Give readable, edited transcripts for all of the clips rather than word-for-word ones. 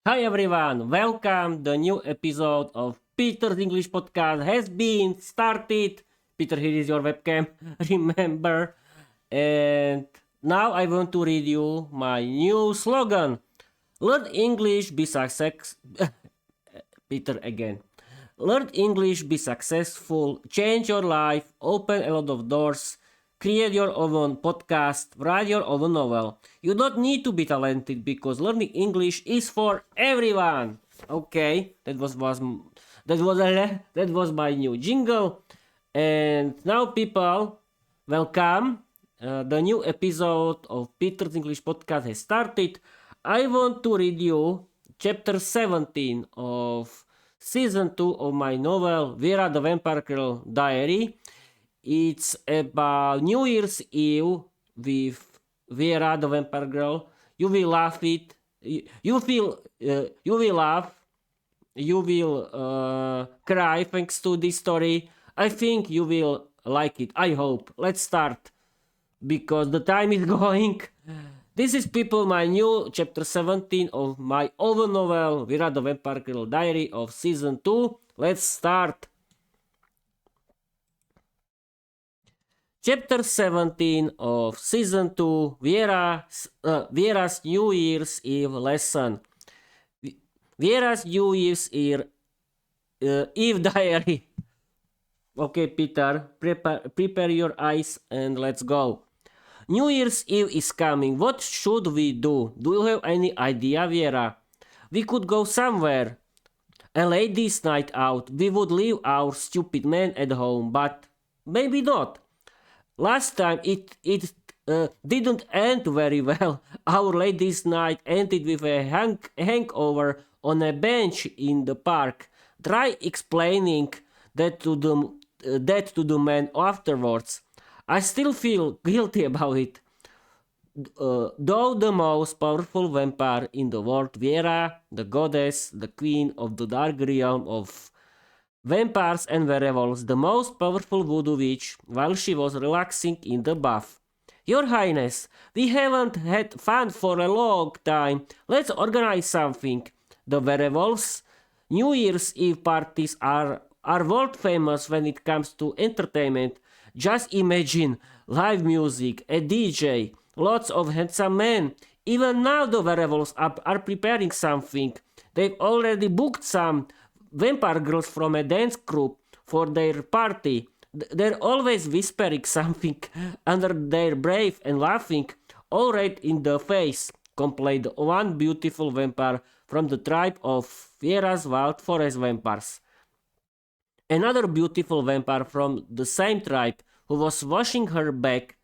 Hi everyone, welcome. The new episode of Peter's English podcast has been started. Peter, here is your webcam. Remember, and now I want to read you my new slogan. Learn English, be success. Peter again. Learn English, be successful, change your life, open a lot of doors, create your own podcast, write your own novel. You don't need to be talented because learning English is for everyone. Okay, that was my new jingle, and now people, welcome. The new episode of Peter's English podcast has started. I want to read you chapter 17 of season 2 of my novel Viera the Vampire Girl Diary. It's about New Year's Eve with Viera the Vampire Girl. You will laugh it. You will laugh. You will cry thanks to this story. I think you will like it. I hope. Let's start because the time is going. This is people my new chapter 17 of my own novel Viera the Vampire Girl Diary of season 2. Let's start. Chapter 17 of season 2 Viera's New Year's Eve lesson. Viera's New Year's Eve diary. Okay, Peter, prepare your eyes and let's go. New Year's Eve is coming. What should we do? Do you have any idea, Viera? We could go somewhere. A ladies' night out. We would leave our stupid man at home, but maybe not. Last time it didn't end very well. Our ladies' night ended with a hangover on a bench in the park. Try explaining that to the man afterwards. I still feel guilty about it. Though the most powerful vampire in the world, Viera, the goddess, the queen of the dark realm of vampires and werewolves, the most powerful voodoo witch, while she was relaxing in the bath. Your Highness, we haven't had fun for a long time. Let's organize something. The werewolves' New Year's Eve parties are world famous when it comes to entertainment. Just imagine live music, a DJ, lots of handsome men. Even now, the werewolves are preparing something. They've already booked some vampire girls from a dance group for their party. They're always whispering something under their breath and laughing, all right in the face, complained one beautiful vampire from the tribe of Viera's Wild Forest Vampires. Another beautiful vampire from the same tribe, who was washing her back,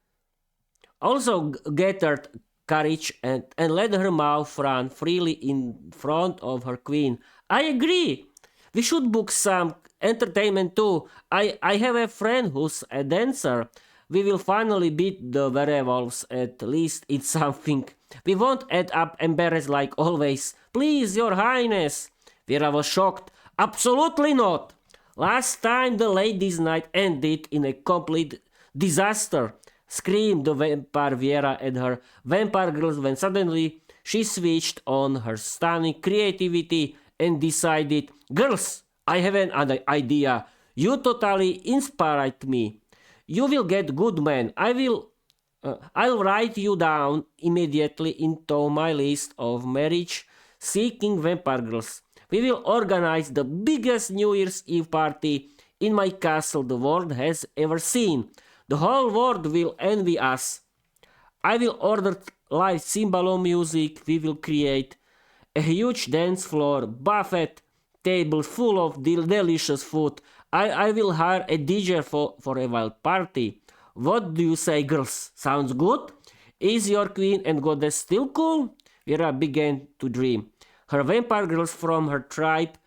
also gathered courage and let her mouth run freely in front of her queen. I agree. We should book some entertainment too. I have a friend who's a dancer. We will finally beat the werewolves, at least it's something. We won't end up embarrassed like always. Please, your highness. Vera was shocked. Absolutely not. Last time the ladies' night ended in a complete disaster, screamed the vampire Viera at her vampire girls when suddenly she switched on her stunning creativity and decided, girls, I have an idea. You totally inspired me. You will get good men. I'll write you down immediately into my list of marriage seeking vampire girls. We will organize the biggest New Year's Eve party in my castle the world has ever seen. The whole world will envy us. I will order live cymbalo music. We will create a huge dance floor, buffet, table full of delicious food. I will hire a DJ for a wild party. What do you say, girls? Sounds good? Is your queen and goddess still cool? Vera began to dream. Her vampire girls from her tribe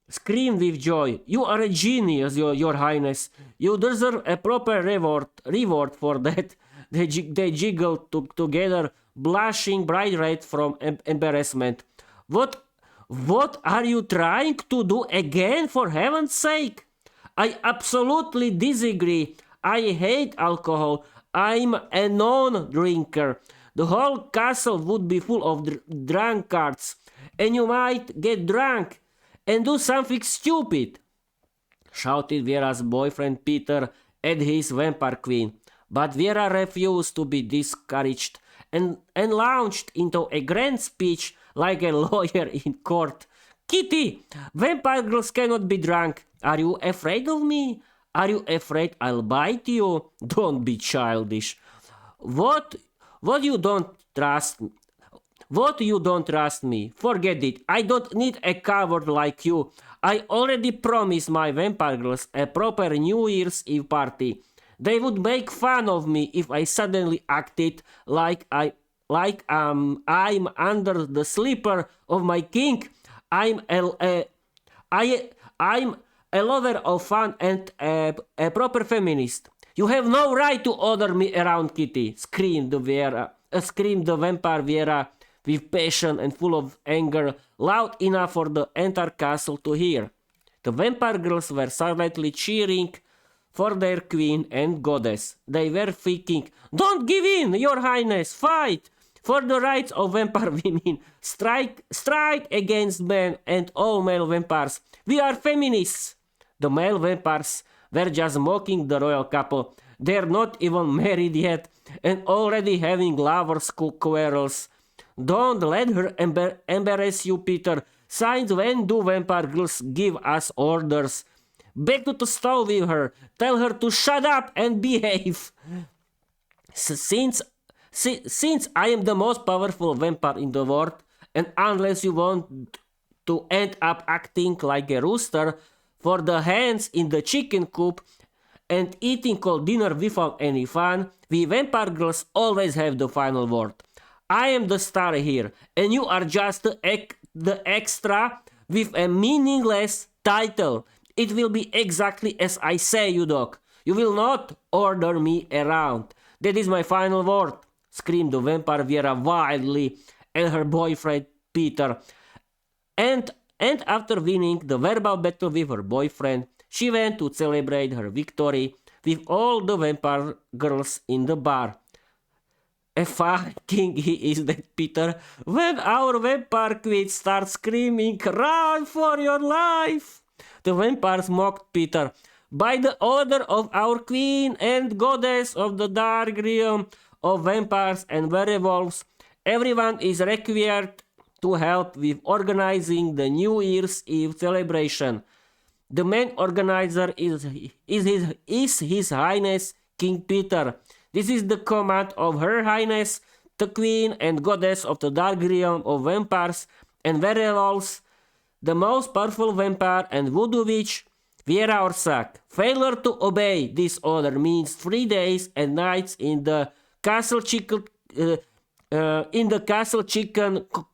screamed with joy. You are a genius, your highness. You deserve a proper reward for that. They jiggled together, blushing bright red from embarrassment. What are you trying to do again, for heaven's sake? I absolutely disagree. I hate alcohol. I'm a non-drinker. The whole castle would be full of drunkards. and you might get drunk and do something stupid, shouted Viera's boyfriend Peter at his vampire queen. But Viera refused to be discouraged and launched into a grand speech like a lawyer in court. Kitty, vampire girls cannot be drunk. Are you afraid of me? Are you afraid I'll bite you? Don't be childish. What what you don't trust what you don't trust me? Forget it. I don't need a coward like you. I already promised my vampire girls a proper New Year's Eve party. They would make fun of me if I suddenly acted I'm under the sleeper of my king. I'm I I'm a lover of fun and a proper feminist. You have no right to order me around, Kitty, screamed the vampire Viera with passion and full of anger, loud enough for the entire castle to hear. The vampire girls were silently cheering for their queen and goddess. They were thinking, "Don't give in, your highness, fight for the rights of vampire women. Strike against men and all male vampires. We are feminists." The male vampires were just mocking the royal couple. They're not even married yet and already having lovers' quarrels. Don't let her embarrass you, Peter. Since when do vampire girls give us orders? Back to the stove with her. Tell her to shut up and behave. Since I am the most powerful vampire in the world, and unless you want to end up acting like a rooster for the hens in the chicken coop and eating cold dinner without any fun, we vampire girls always have the final word. I am the star here, and you are just the extra with a meaningless title. It will be exactly as I say, you dog. You will not order me around. That is my final word, screamed the vampire Viera wildly at her boyfriend Peter. And after winning the verbal battle with her boyfriend, she went to celebrate her victory with all the vampire girls in the bar. A fine king he is, that Peter. When our vampire queen starts screaming, "Run for your life!" the vampires mocked Peter. By the order of our queen and goddess of the dark realm of vampires and werewolves, everyone is required to help with organizing the New Year's Eve celebration. The main organizer is His Highness King Peter. This is the command of Her Highness, the Queen and Goddess of the Dark Realm of Vampires and Werewolves, the most powerful vampire and voodoo witch, Viera Orsak. Failure to obey this order means 3 days and nights in the castle chicken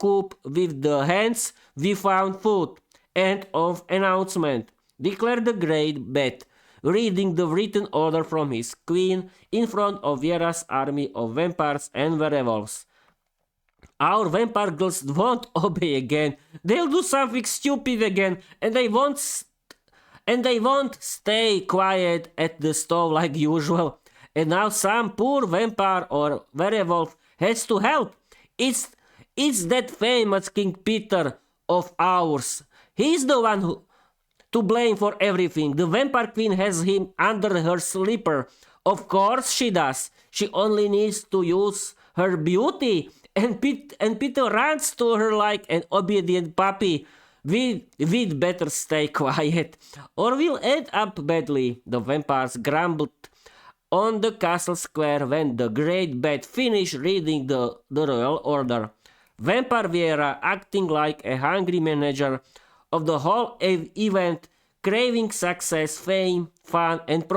coop with the hens we found food. End of announcement, declared the great Bat, reading the written order from his queen in front of Viera's army of vampires and werewolves. Our vampire girls won't obey again. They'll do something stupid again, and they won't stay quiet at the stove like usual. And now some poor vampire or werewolf has to help. It's that famous King Peter of ours. He's the one to blame for everything. The vampire queen has him under her sleeper. Of course she does. She only needs to use her beauty. And Peter runs to her like an obedient puppy. We'd better stay quiet, or we'll end up badly. The vampires grumbled on the castle square when the great Bat finished reading the royal order. Vampire Viera, acting like a hungry manager of the whole event, craving success, fame, fun, and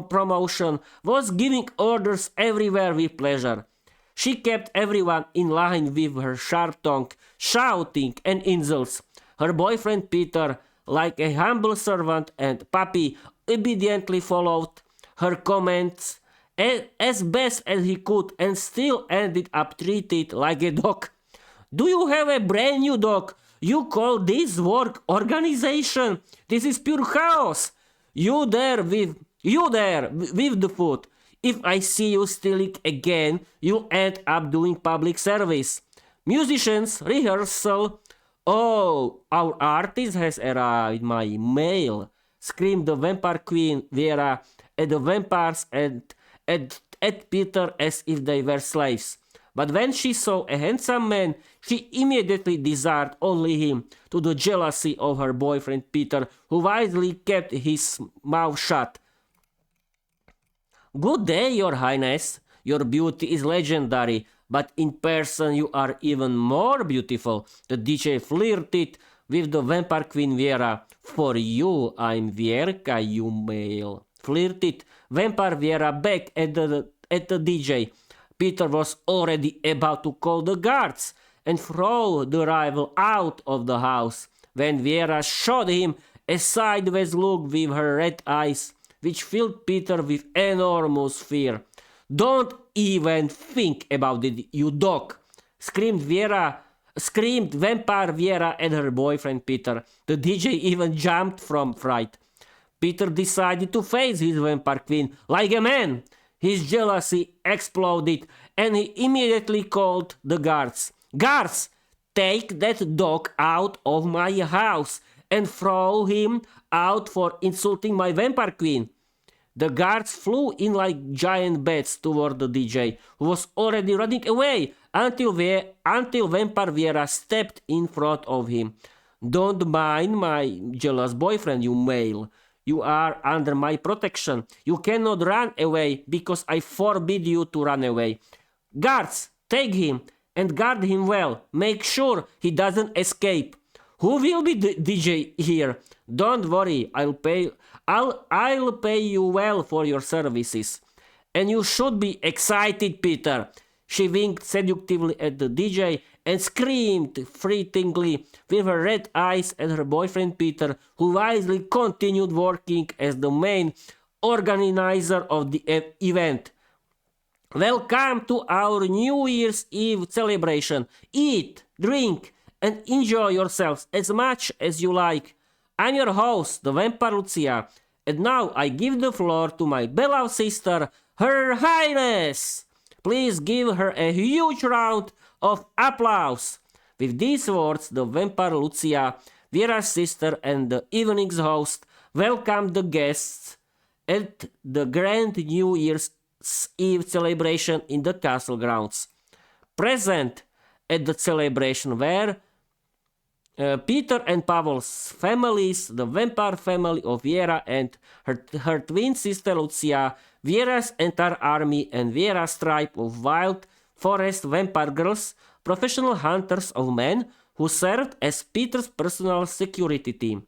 promotion, was giving orders everywhere with pleasure. She kept everyone in line with her sharp tongue, shouting and insults. Her boyfriend Peter, like a humble servant and puppy, obediently followed her commands as best as he could and still ended up treated like a dog. Do you have a brand new dog? You call this work organization? This is pure chaos. You there with the food. If I see you stealing again, you'll end up doing public service. Musicians, rehearsal "Oh, our artist has arrived, my mail!" screamed the vampire queen Viera at the vampires and at Peter as if they were slaves. But when she saw a handsome man, she immediately desired only him, to the jealousy of her boyfriend Peter, who wisely kept his mouth shut. "Good day, your highness. Your beauty is legendary, but in person you are even more beautiful," the DJ flirted with the vampire queen Viera. "For you, I'm Vierka, you male," flirted vampire Viera back at the DJ. Peter was already about to call the guards and throw the rival out of the house when Viera shot him a sideways look with her red eyes, which filled Peter with enormous fear. "Don't even think about it, you dog!" screamed vampire Viera at her boyfriend Peter. The DJ even jumped from fright. Peter decided to face his vampire queen like a man. His jealousy exploded and he immediately called the guards. "Guards, take that dog out of my house and throw him out for insulting my vampire queen." The guards flew in like giant bats toward the DJ, who was already running away until Vampire Viera stepped in front of him. "Don't mind my jealous boyfriend, you male. You are under my protection. You cannot run away because I forbid you to run away. Guards, take him and guard him well. Make sure he doesn't escape. Who will be the DJ here? Don't worry, I'll pay you well for your services. And you should be excited, Peter." She winked seductively at the DJ and screamed threateningly with her red eyes at her boyfriend Peter, who wisely continued working as the main organizer of the event. "Welcome to our New Year's Eve celebration. Eat, drink, and enjoy yourselves as much as you like. I'm your host, the Vampire Lucia, and now I give the floor to my beloved sister, Her Highness. Please give her a huge round of applause." With these words, the Vampire Lucia, Viera's sister and the evening's host, welcomed the guests at the grand New Year's Eve celebration in the castle grounds. Present at the celebration were Peter and Pavel's families, the vampire family of Viera and her twin sister Lucia, Viera's entire army, and Viera's tribe of wild forest vampire girls, professional hunters of men who served as Peter's personal security team.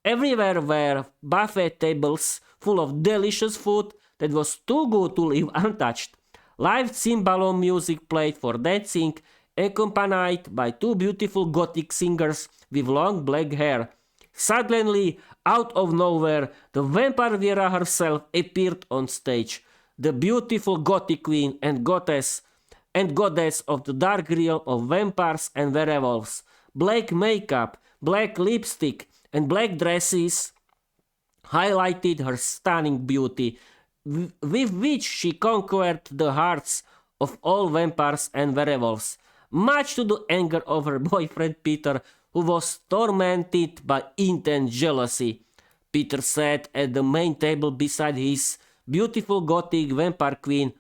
Everywhere were buffet tables full of delicious food that was too good to leave untouched. Live cymbal music played for dancing, accompanied by two beautiful Gothic singers with long black hair. Suddenly, out of nowhere, the vampire Viera herself appeared on stage. The beautiful Gothic queen and goddess of the dark realm of vampires and werewolves. Black makeup, black lipstick, and black dresses highlighted her stunning beauty, with which she conquered the hearts of all vampires and werewolves, much to the anger of her boyfriend Peter, who was tormented by intense jealousy. Peter sat at the main table beside his beautiful Gothic vampire queen,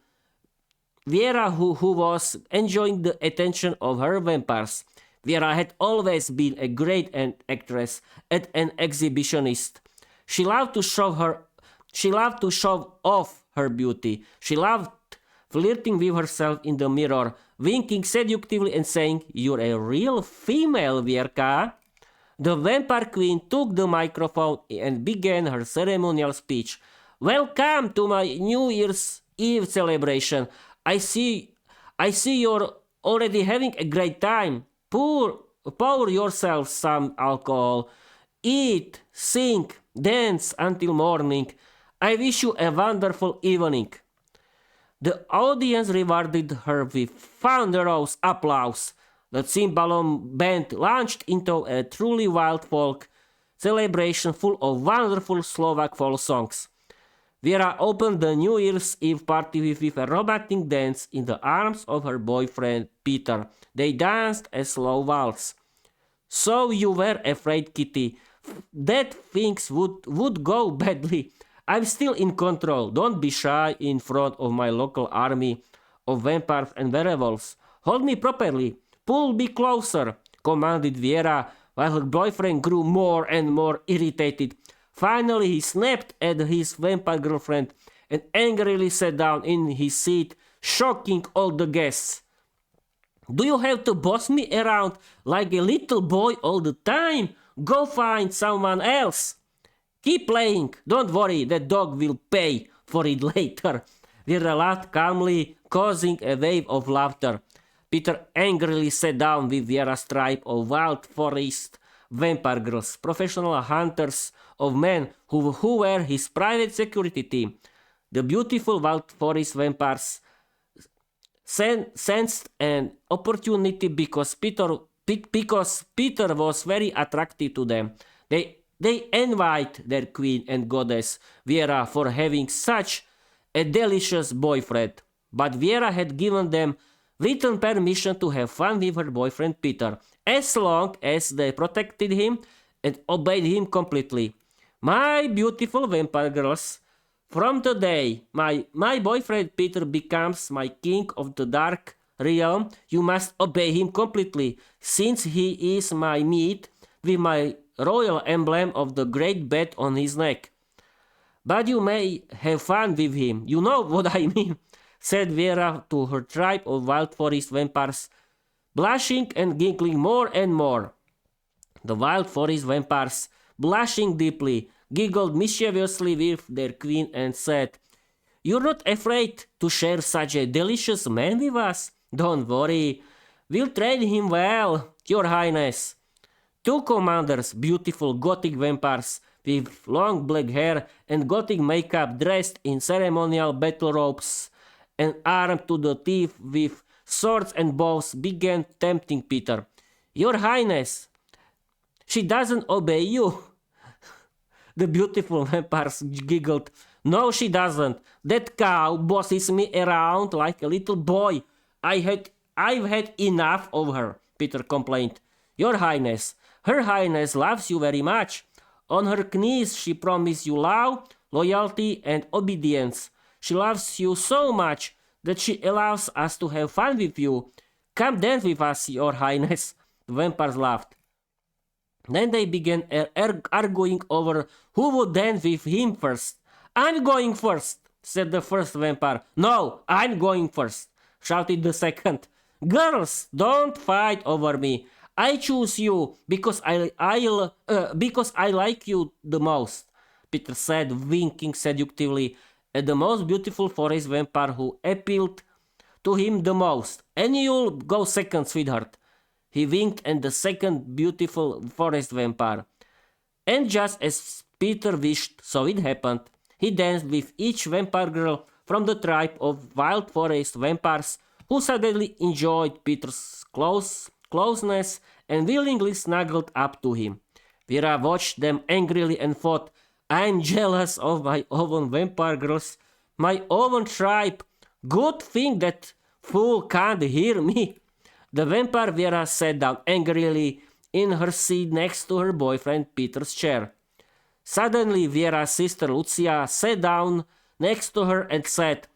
Viera, who was enjoying the attention of her vampires. Viera had always been a great actress and an exhibitionist. She loved to show off her beauty. She loved flirting with herself in the mirror, winking seductively and saying, "You're a real female, Vierka." The vampire queen took the microphone and began her ceremonial speech. "Welcome to my New Year's Eve celebration. I see you're already having a great time. Pour yourself some alcohol. Eat, sing, dance until morning. I wish you a wonderful evening." The audience rewarded her with thunderous applause. The cymbalom band launched into a truly wild folk celebration full of wonderful Slovak folk songs. Viera opened the New Year's Eve party with a romantic dance in the arms of her boyfriend Peter. They danced a slow waltz. So you were afraid, Kitty, that things would go badly. I'm still in control. Don't be shy in front of my local army of vampires and werewolves. Hold me properly. Pull me closer, commanded Viera, while her boyfriend grew more and more irritated. Finally, he snapped at his vampire girlfriend and angrily sat down in his seat, shocking all the guests. Do you have to boss me around like a little boy all the time? Go find someone else. Keep playing. Don't worry, that dog will pay for it later. Vera laughed calmly, causing a wave of laughter. Peter angrily sat down with Viera's tribe of wild forest vampire girls, professional hunters of men who were his private security team. The beautiful wild forest vampires sensed an opportunity because Peter was very attractive to them. They envied their queen and goddess Viera for having such a delicious boyfriend, but Viera had given them written permission to have fun with her boyfriend Peter, as long as they protected him and obeyed him completely. My beautiful vampire girls, from today, my boyfriend Peter becomes my king of the dark realm. You must obey him completely, since he is my meat with my royal emblem of the great bat on his neck. But you may have fun with him, you know what I mean, said Viera to her tribe of wild forest vampires, blushing and giggling more and more. The wild forest vampires, blushing deeply, giggled mischievously with their queen and said, You're not afraid to share such a delicious man with us? Don't worry, we'll train him well, your highness. Two commanders, beautiful Gothic vampires with long black hair and Gothic makeup, dressed in ceremonial battle robes and armed to the teeth with swords and bows, began tempting Peter. Your highness, she doesn't obey you. The beautiful vampires giggled. No, she doesn't. That cow bosses me around like a little boy. I've had enough of her, Peter complained. Your highness, her highness loves you very much. On her knees she promised you love, loyalty and obedience. She loves you so much that she allows us to have fun with you. Come dance with us, your highness. The vampires laughed. Then they began arguing over who would dance with him first. I'm going first, said the first vampire. No, I'm going first, shouted the second. Girls, don't fight over me. I choose you because I like you the most, Peter said, winking seductively at the most beautiful forest vampire who appealed to him the most. And you'll go second, sweetheart. He winked at the second beautiful forest vampire. And just as Peter wished, so it happened. He danced with each vampire girl from the tribe of wild forest vampires, who suddenly enjoyed Peter's closeness and willingly snuggled up to him. Vera watched them angrily and thought, I'm jealous of my own vampire girls, my own tribe. Good thing that fool can't hear me. The vampire Vera sat down angrily in her seat next to her boyfriend Peter's chair. Suddenly Vera's sister Lucia sat down next to her and said,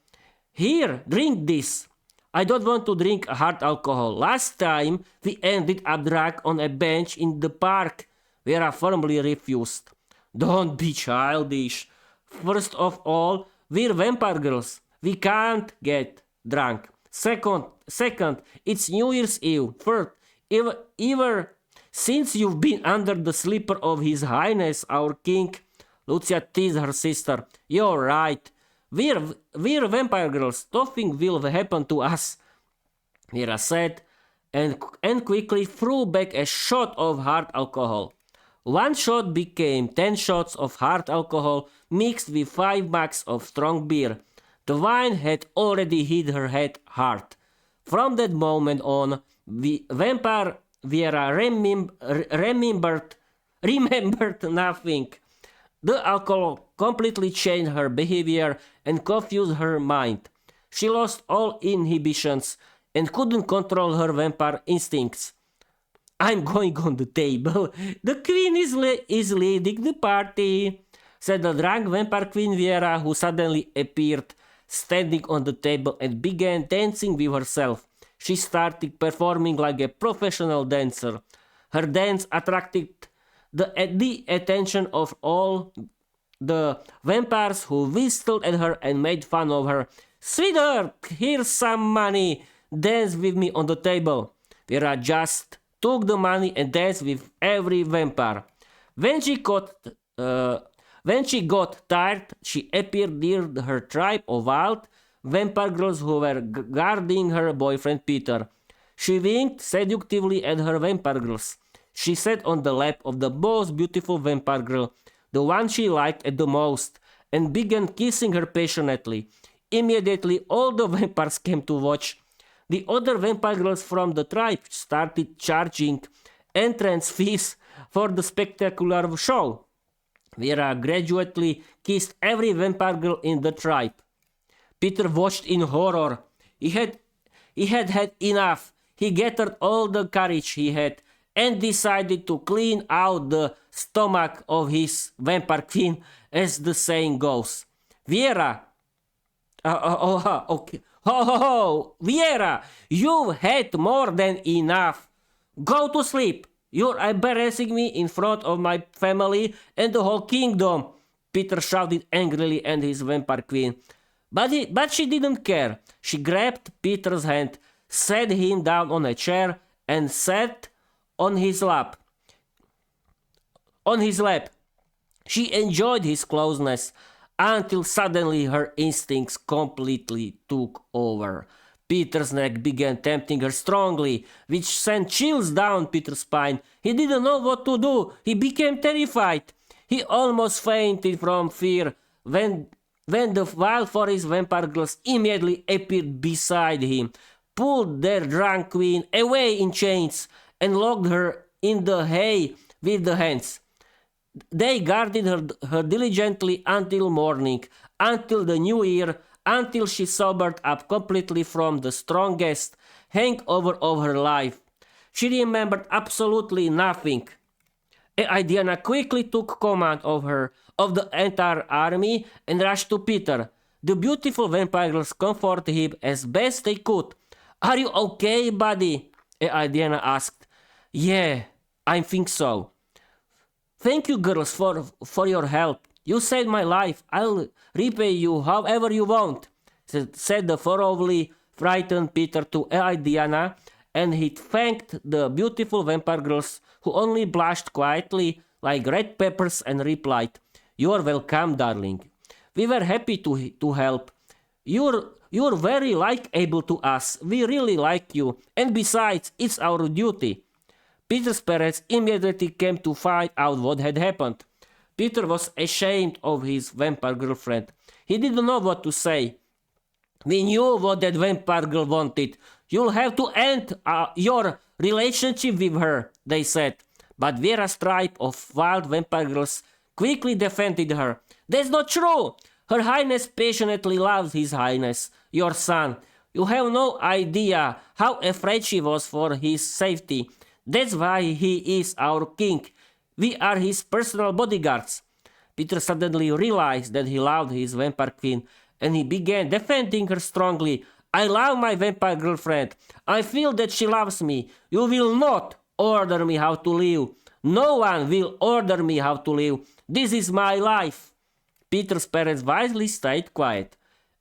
Here, drink this. I don't want to drink hard alcohol. Last time we ended up drunk on a bench in the park. Vera firmly refused. Don't be childish. First of all, we're vampire girls. We can't get drunk. Second, it's New Year's Eve. Third, ever since you've been under the slipper of His Highness our King, Lucia teased her sister. You're right. We're vampire girls. Nothing will happen to us, Vera said, and quickly threw back a shot of hard alcohol. One shot became 10 shots of hard alcohol mixed with 5 mugs of strong beer. The wine had already hit her head hard. From that moment on, vampire Viera remembered nothing. The alcohol completely changed her behavior and confused her mind. She lost all inhibitions and couldn't control her vampire instincts. I'm going on the table. The queen is leading the party, said the drunk vampire queen Viera, who suddenly appeared standing on the table and began dancing with herself. She started performing like a professional dancer. Her dance attracted the attention of all the vampires who whistled at her and made fun of her. Sweetheart, here's some money. Dance with me on the table. Vera just took the money and danced with every vampire. When she got tired, she appeared near her tribe of wild vampire girls who were guarding her boyfriend Peter. She winked seductively at her vampire girls. She sat on the lap of the most beautiful vampire girl, the one she liked the most, and began kissing her passionately. Immediately, all the vampires came to watch. The other vampire girls from the tribe started charging entrance fees for the spectacular show. Vera gradually kissed every vampire girl in the tribe. Peter watched in horror. He had enough. He gathered all the courage he had and decided to clean out the stomach of his vampire queen, as the saying goes. Viera, okay. Viera, you've had more than enough. Go to sleep. You're embarrassing me in front of my family and the whole kingdom, Peter shouted angrily at his vampire queen. But she didn't care. She grabbed Peter's hand, sat him down on a chair, and sat on his lap. She enjoyed his closeness until suddenly her instincts completely took over. Peter's neck began tempting her strongly, which sent chills down Peter's spine. He didn't know what to do. He became terrified. He almost fainted from fear when the wild forest vampire girls immediately appeared beside him, pulled their drunk queen away in chains, and locked her in the hay with the hands. They guarded her diligently until morning, until the new year, until she sobered up completely from the strongest hangover of her life. She remembered absolutely nothing. Diana quickly took command of the entire army and rushed to Peter. The beautiful vampire girls comforted him as best they could. Are you okay, buddy? Diana asked. Yeah, I think so. Thank you, girls, for your help. You saved my life. I'll repay you however you want, said the thoroughly frightened Peter to Diana, and he thanked the beautiful vampire girls, who only blushed quietly like red peppers, and replied, "You're welcome, darling. We were happy to help. You're very likeable to us. We really like you, and besides, it's our duty." Peter's parents immediately came to find out what had happened. Peter was ashamed of his vampire girlfriend. He didn't know what to say. We knew what that vampire girl wanted. You'll have to end your relationship with her, they said. But Viera's tribe of wild vampire girls quickly defended her. That's not true. Her Highness passionately loves His Highness, your son. You have no idea how afraid she was for his safety. That's why he is our king. We are his personal bodyguards. Peter suddenly realized that he loved his vampire queen, and he began defending her strongly. I love my vampire girlfriend. I feel that she loves me. You will not order me how to live. No one will order me how to live. This is my life. Peter's parents wisely stayed quiet.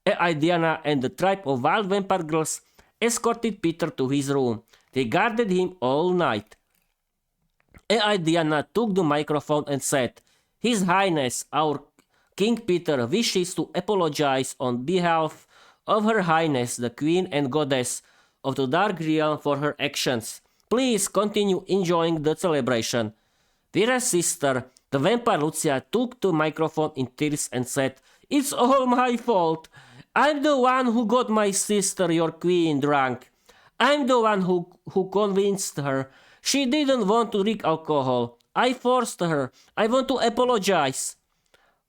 Diana and the tribe of wild vampire girls escorted Peter to his room. They guarded him all night. Diana took the microphone and said, His Highness, our King Peter, wishes to apologize on behalf of Her Highness, the Queen and Goddess of the Dark Realm, for her actions. Please continue enjoying the celebration. Viera's sister, the vampire Lucia, took the microphone in tears and said, It's all my fault. I'm the one who got my sister, your queen, drunk. I'm the one who convinced her. She didn't want to drink alcohol. I forced her. I want to apologize.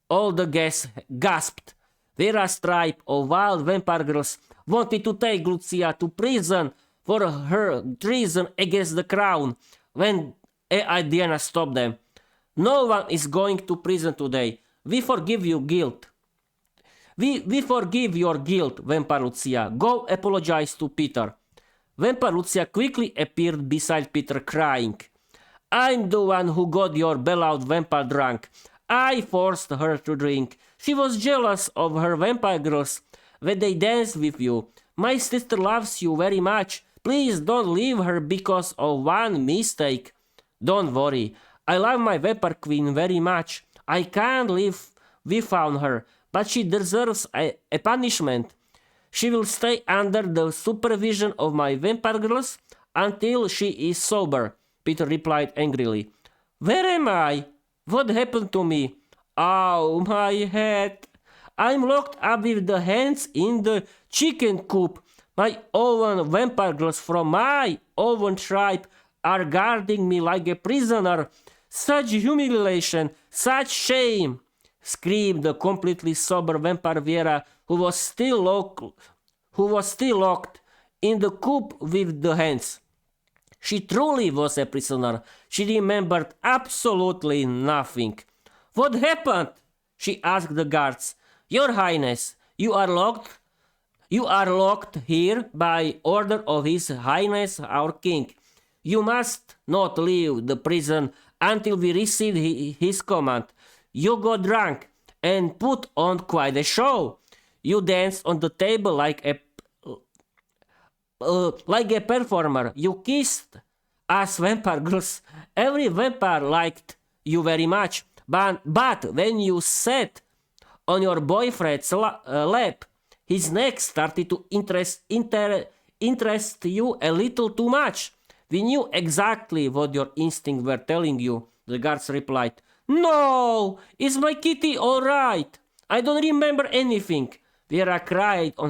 All the guests gasped. Viera's tribe of wild vampire girls wanted to take Lucia to prison for her treason against the crown. when Diana stopped them. No one is going to prison today. We forgive you guilt. We forgive your guilt, Vampire Lucia. Go apologize to Peter. Vampire Lucia quickly appeared beside Peter, crying. I'm the one who got your beloved vampire drunk. I forced her to drink. She was jealous of her vampire girls when they danced with you. My sister loves you very much. Please don't leave her because of one mistake. Don't worry. I love my vampire queen very much. I can't live without her, but she deserves a punishment. She will stay under the supervision of my vampire girls until she is sober, Peter replied angrily. Where am I? What happened to me? Oh, my head. I'm locked up with the hens in the chicken coop. My own vampire girls from my own tribe are guarding me like a prisoner. Such humiliation, such shame, screamed the completely sober vampire Viera, who was still locked in the coop with the hens. She truly was a prisoner. She remembered absolutely nothing. What happened? She asked the guards. Your Highness, you are locked here by order of His Highness our King. You must not leave the prison until we receive his command. You got drunk and put on quite a show. You danced on the table like a performer. You kissed us vampire girls. Every vampire liked you very much. But when you sat on your boyfriend's lap, his neck started to interest you a little too much. We knew exactly what your instincts were telling you, the guards replied. No! Is my kitty all right? I don't remember anything. Viera cried on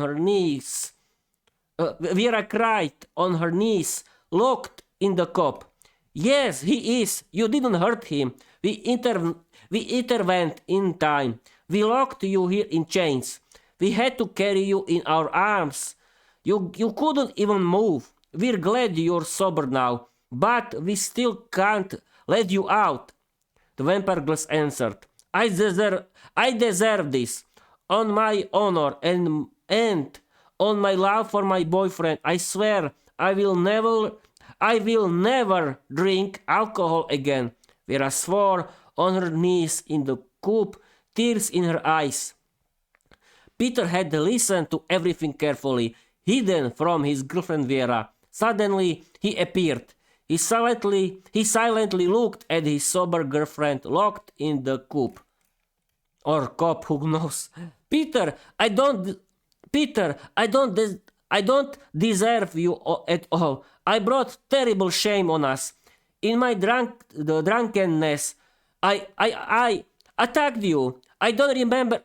her knees, locked in the coop. Yes, he is. You didn't hurt him. We intervened in time. We locked you here in chains. We had to carry you in our arms. You couldn't even move. We're glad you're sober now, but we still can't let you out. The vampire girls answered. I deserve this. On my honor and on my love for my boyfriend, I swear I will never drink alcohol again. Vera swore on her knees in the coop, tears in her eyes. Peter had listened to everything carefully, hidden from his girlfriend Viera. Suddenly, he appeared. He silently looked at his sober girlfriend locked in the coop. Or coop, who knows? Peter, I don't deserve you at all. I brought terrible shame on us. In my drunkenness, I attacked you. I don't remember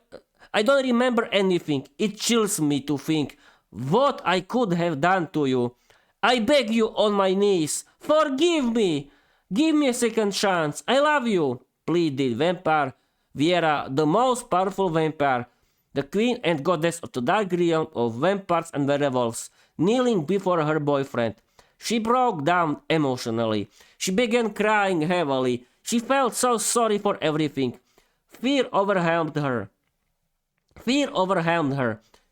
anything. It chills me to think what I could have done to you. I beg you on my knees. Forgive me. Give me a second chance. I love you, pleaded vampire Viera, the most powerful vampire, the queen and goddess of the dark realm of vampires and werewolves, kneeling before her boyfriend. She broke down emotionally. She began crying heavily. She felt so sorry for everything. Fear overwhelmed her.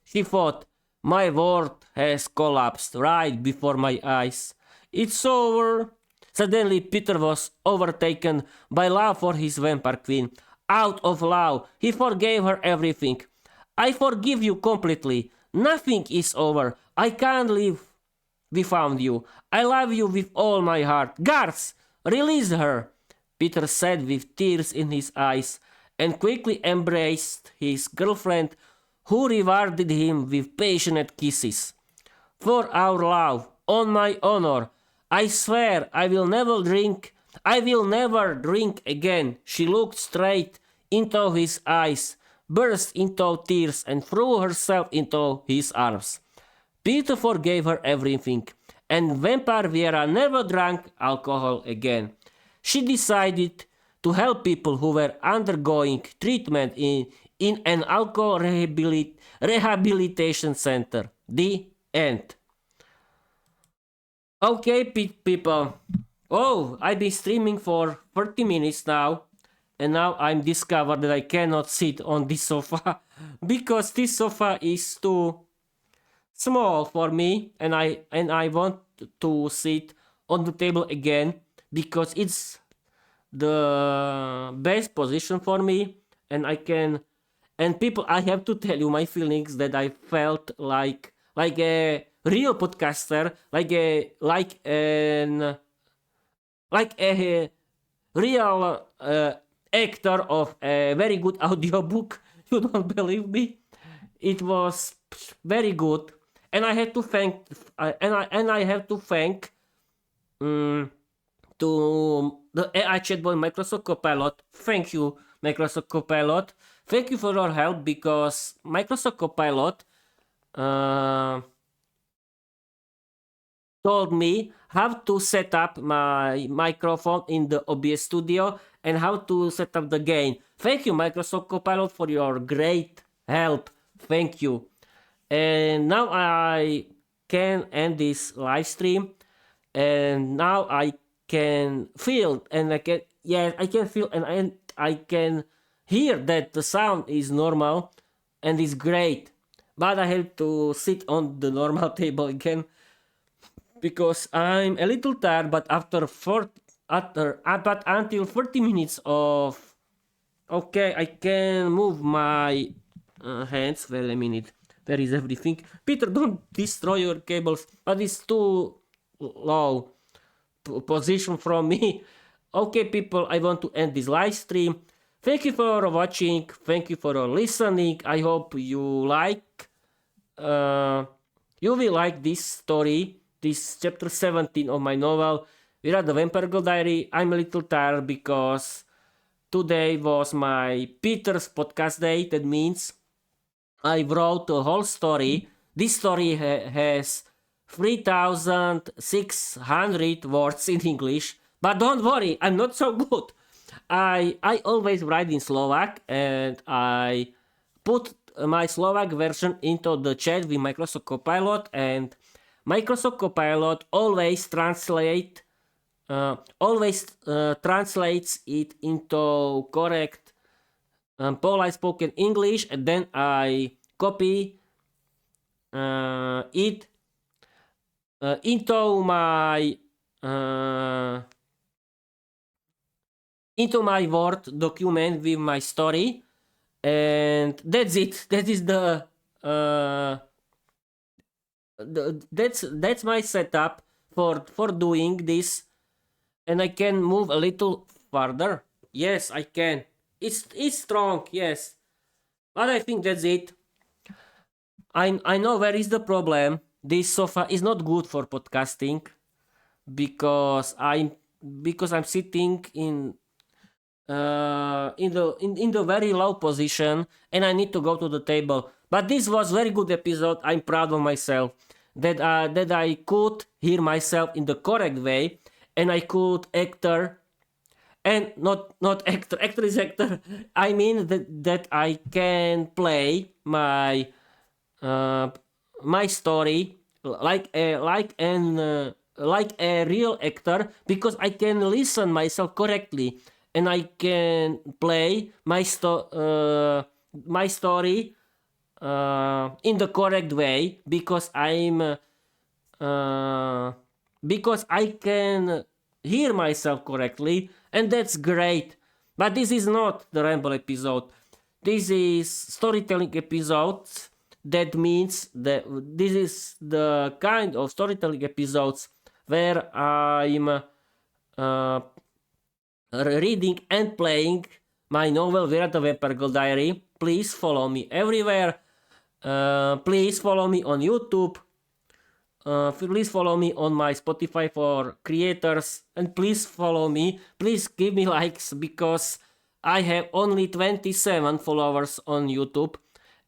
She thought, my world has collapsed right before my eyes. It's over. Suddenly Peter was overtaken by love for his vampire queen. Out of love, he forgave her everything. I forgive you completely. Nothing is over. I can't live without you. I love you with all my heart. Guards, release her, Peter said with tears in his eyes, and quickly embraced his girlfriend, who rewarded him with passionate kisses. For our love, on my honor, I swear I will never drink again. She looked straight into his eyes, burst into tears, and threw herself into his arms. Peter forgave her everything, and Vampire Viera never drank alcohol again. She decided to help people who were undergoing treatment in an alcohol rehabilitation center. The end. Okay, people. Oh, I've been streaming for 30 minutes now, and now I'm discovered that I cannot sit on this sofa because this sofa is too small for me, and I want to sit on the table again because it's the best position for me, and I can. And people, I have to tell you my feelings that I felt like a real podcaster, like a real actor of a very good audiobook. You don't believe me? It was very good, and I had to thank and I have to thank um, to the AI chatbot Microsoft Copilot. Thank you, Microsoft Copilot. Thank you for your help because Microsoft Copilot uh, told me how to set up my microphone in the OBS Studio and how to set up the gain. Thank you, Microsoft Copilot, for your great help. Thank you. And now I can end this live stream, and now I can feel and I can, yeah, I can feel and I can hear that the sound is normal and is great. But I have to sit on the normal table again because I'm a little tired. But but until 40 minutes of, okay, I can move my hands. Wait a minute. Where is everything? Peter, don't destroy your cables. But it's too low position from me. Okay, people, I want to end this live stream. Thank you for watching. Thank you for listening. I hope uh, you will like this story, this chapter 17 of my novel, Viera the Vampire Girl Diary. I'm a little tired because today was my Peter's podcast day. That means I wrote the whole story. This story has 3,600 words in English, but don't worry, I'm not so good. I always write in Slovak, and I put my Slovak version into the chat with Microsoft Copilot, and Microsoft Copilot always translates it into correct polite spoken English, and then I copy it uh, into my Word document with my story, and that's it. That is uh, that's my setup for doing this, and I can move a little farther. Yes, I can. It's strong. Yes, but I think that's it. I know where is the problem. This sofa is not good for podcasting because I'm sitting in the very low position, and I need to go to the table. But this was very good episode. I'm proud of myself that I could hear myself in the correct way, and I could actor and not actor. Actor is actor. I mean that I can play uh, my story like a real actor because I can listen myself correctly, and I can play my story in the correct way uh, because I can hear myself correctly, and that's great. But this is not the ramble episode. This is storytelling episodes. That means that this is the kind of storytelling episodes where I'm reading and playing my novel Viera the Vampire Girl Diary. Please follow me everywhere. Please follow me on YouTube. Please follow me on my Spotify for creators, and please follow me. Please give me likes because I have only 27 followers on YouTube,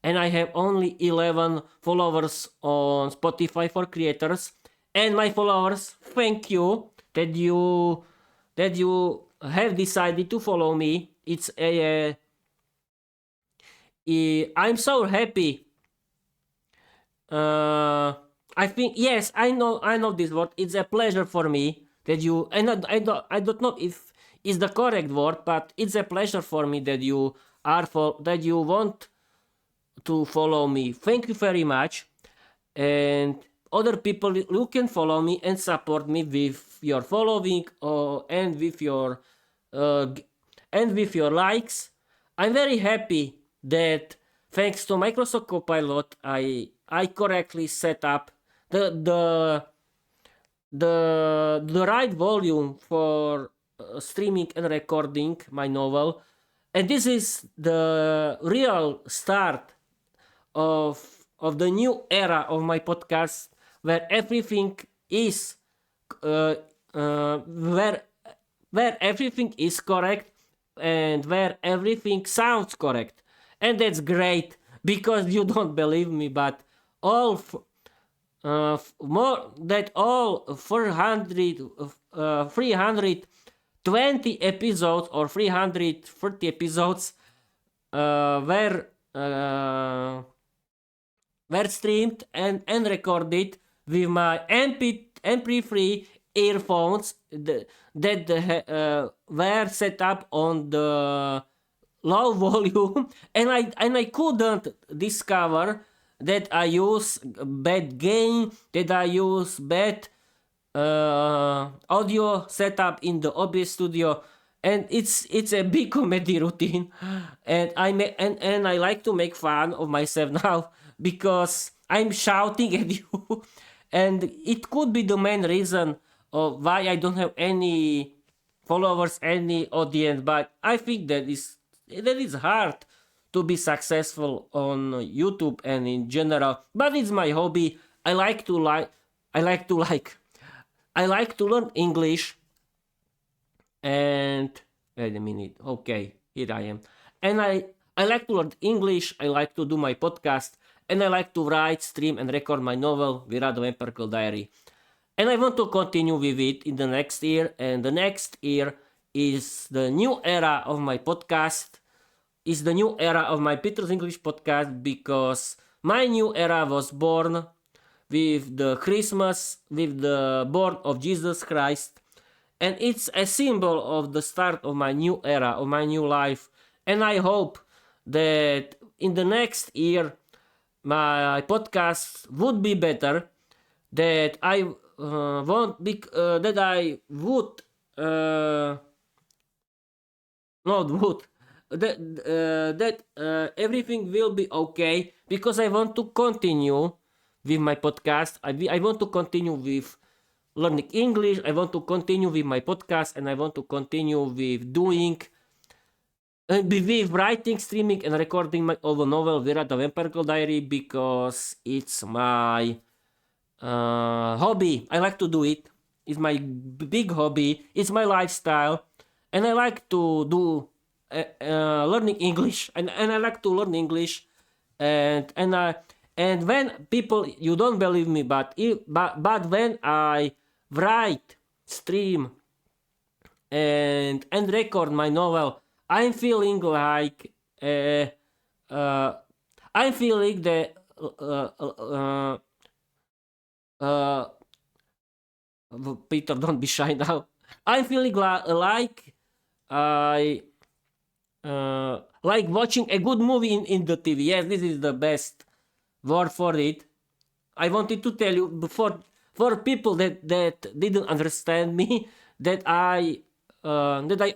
and I have only 11 followers on Spotify for creators. And my followers, thank you that you have decided to follow me. I'm so happy. I think, yes, I know this word. It's a pleasure for me that you, and I don't know if it's the correct word, but it's a pleasure for me that you that you want to follow me. Thank you very much. And other people, you can follow me and support me with your following and with your uh, and with your likes. I'm very happy that thanks to Microsoft Copilot, I correctly set up the the the right volume for streaming and recording my novel, and this is the real start of the new era of my podcast, where everything is uh, where everything is correct and where everything sounds correct, and that's great because you don't believe me, but all more that all 320 episodes or 330 episodes were streamed and recorded with my MP3 earphones that were set up on the low volume, and I couldn't discover that I use bad gain, that I use bad audio setup in the OBS studio, and it's a big comedy routine, and and I like to make fun of myself now because I'm shouting at you, and it could be the main reason of why I don't have any followers, any audience. But I think that is hard to be successful on YouTube and in general. But it's my hobby. I like to like I like to learn English. And wait a minute. Okay, here I am. And I like to learn English. I like to do my podcast, and I like to write, stream, and record my novel, Viera the Vampire Diary. And I want to continue with it in the next year. And the next year is the new era of my podcast. Is the new era of my Peter's English podcast, because my new era was born with the Christmas, with the birth of Jesus Christ, and it's a symbol of the start of my new era, of my new life. And I hope that in the next year my podcast would be better, that I won't be that I would not would that everything will be okay, because I want to continue with my podcast. I want to continue with learning English. I want to continue with my podcast, and I want to continue with doing with writing, streaming, and recording my own novel, Viera the Vampire Diary, because it's my hobby. I like to do it. It's my big hobby. It's my lifestyle, and I like to do learning English, and I like to learn English, and when people, you don't believe me, but when I write, stream, and record my novel, I'm feeling like I'm feeling that Peter, don't be shy now. I'm feeling like I like watching a good movie in the TV. Yes, this is the best word for it. I wanted to tell you before, for people that didn't understand me, that I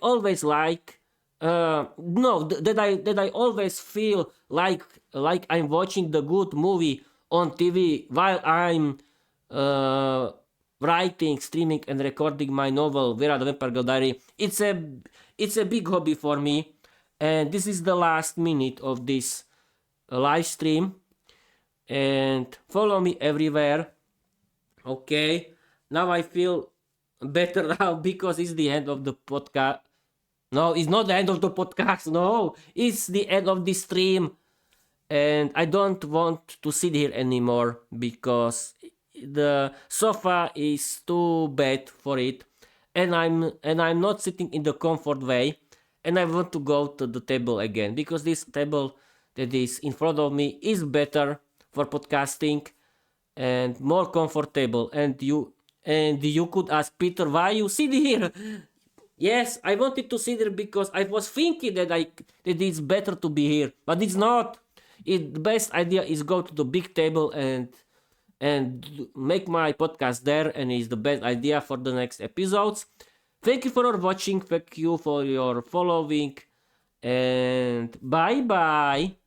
always like no that I always feel like I'm watching the good movie on TV while I'm writing, streaming, and recording my novel, Viera the Vampire Diary. It's a big hobby for me, and this is the last minute of this live stream. And follow me everywhere. Okay, now I feel better now, because it's the end of the podcast. No, it's not the end of the podcast. No, it's the end of the stream, and I don't want to sit here anymore because the sofa is too bad for it, and I'm not sitting in the comfort way, and I want to go to the table again, because this table that is in front of me is better for podcasting and more comfortable, and And you could ask Peter, why you sit here? Yes, I wanted to sit here because I was thinking that that it's better to be here, but it's not. The best idea is go to the big table and make my podcast there, and it's the best idea for the next episodes. Thank you for watching. Thank you for your following, and bye bye.